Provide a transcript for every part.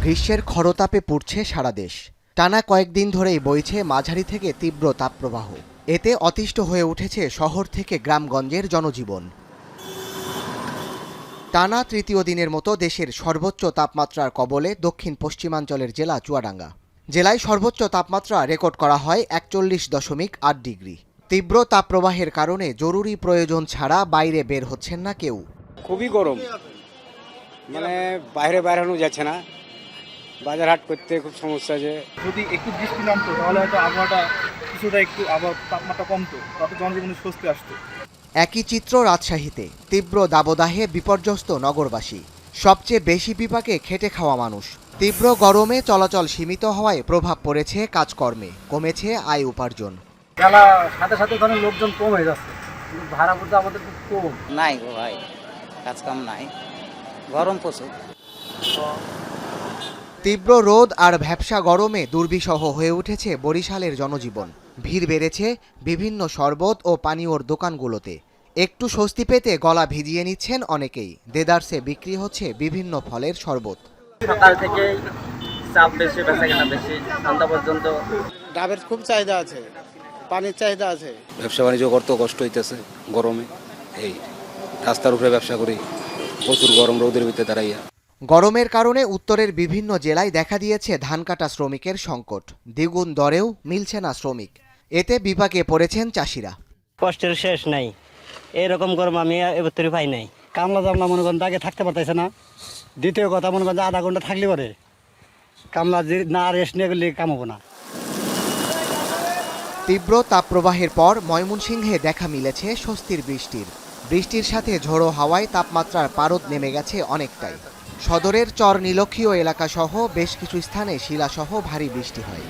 গ্রীষ্মের খরতাপে পুড়ছে সারা দেশ। টানা কয়েকদিন ধরেই বইছে মাঝারি থেকে তীব্র তাপপ্রবাহ। এতে অতিষ্ঠ হয়ে উঠেছে শহর থেকে গ্রামগঞ্জের জনজীবন। টানা তৃতীয় দিনের মতো দেশের সর্বোচ্চ তাপমাত্রার কবলে দক্ষিণ পশ্চিমাঞ্চলের জেলা চুয়াডাঙ্গা। জেলায় সর্বোচ্চ তাপমাত্রা রেকর্ড করা হয় 41.8 ডিগ্রি। তীব্র তাপপ্রবাহের কারণে জরুরি প্রয়োজন ছাড়া বাইরে বের হচ্ছেন না কেউ। খুবই গরম, বাইরে বেরানো যাচ্ছে না, বাজার হাট করতে খুব সমস্যা। যে যদি একটু বৃষ্টি নামতো তাহলে হয়তো আবহাওয়াটা কিছুটা একটু তাপমাত্রা কমতো, তাতে জনজীবনে স্বস্তি আসতো। একই চিত্র রাজশাহীতে। তীব্র দাবদাহে বিপর্যস্ত নগরবাসী, সবচেয়ে বেশি বিপাকে খেটে খাওয়া মানুষ। তীব্র গরমে চলাচল সীমিত হওয়ায় প্রভাব পড়েছে কাজকর্মে, কমেছে আয় উপার্জন। খেলা সাথে সাথে ধরেন লোকজন কম হয়ে যাচ্ছে, কিন্তু ভাড়া পড়তে আমাদের খুব কম। নাই গো ভাই, কাজ কাম নাই, গরম প্রচুর। তীব্র রোদ আর ভ্যাপসা গরমে দুর্বিষহ হয়ে উঠেছে বরিশালের জনজীবন। ভিড় বেড়েছে বিভিন্ন শরবত ও পানীয়র দোকানগুলোতে। একটু স্বস্তি পেতে গলা ভিজিয়ে নিচ্ছেন অনেকেই। দেদারসে বিক্রি হচ্ছে বিভিন্ন ফলের শরবত। সকাল থেকে চাপ বেশি, বেচাকেনা বেশি, সন্ধ্যা পর্যন্ত। ডাবের খুব চাহিদা আছে, পানির চাহিদা আছে। ব্যবসা বাণিজ্য করতেও কষ্ট হইতেছে গরমে। এই রাস্তার উপরে ব্যবসা করি, প্রচুর গরম, রোদের ভিতরে দাঁড়াইয়া। গরমের কারণে উত্তরের বিভিন্ন জেলায় দেখা দিয়েছে ধান কাটা শ্রমিকের সংকট। দ্বিগুণ দরেও মিলছে না শ্রমিক। এতে বিপাকে পড়েছেন চাষিরা। কষ্টের শেষ নাই, এরকম গরম আমি এবার তৈরি পাই নাই। কামলা জামলা মনে করেন আগে থাকতে পারতেছে না। দ্বিতীয় কথা মনে করেন আধা ঘন্টা থাকলে পরে কামলা না রেস্ট নিয়ে গেলে কাম হবো না। তীব্র তাপপ্রবাহের পর ময়মনসিংহে দেখা মিলেছে স্বস্তির বৃষ্টির। বৃষ্টির সাথে ঝোড়ো হাওয়ায় তাপমাত্রার পারদ নেমে গেছে অনেকটাই। সদরের চর নীলক্ষীয় এলাকাসহ বেশ কিছু স্থানে শিলাসহ ভারী বৃষ্টি হয়।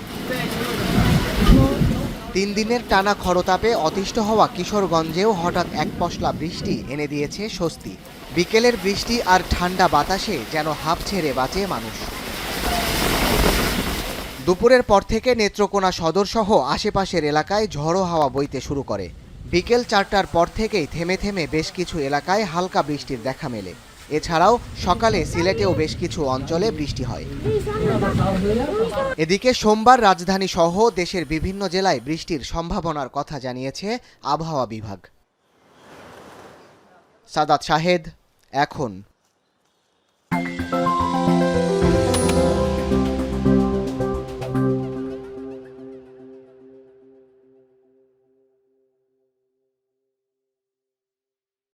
3 দিনের টানা খরতাপে অতিষ্ঠ হওয়া কিশোরগঞ্জেও হঠাৎ এক পশলা বৃষ্টি এনে দিয়েছে স্বস্তি। বিকেলের বৃষ্টি আর ঠান্ডা বাতাসে যেন হাঁপ ছেড়ে বাঁচে মানুষ। দুপুরের পর থেকে নেত্রকোনা সদরসহ আশেপাশের এলাকায় ঝড়ো হাওয়া বইতে শুরু করে। বিকেল 4টার পর থেকেই থেমে থেমে বেশ কিছু এলাকায় হালকা বৃষ্টির দেখা মেলে। এছাড়াও সকালে সিলেটেও বেশ কিছু অঞ্চলে বৃষ্টি হয়। এদিকে সোমবার রাজধানী সহ দেশের বিভিন্ন জেলায় বৃষ্টির সম্ভাবনার কথা জানিয়েছে আবহাওয়া বিভাগ। সাদাত শাহেদ, এখন।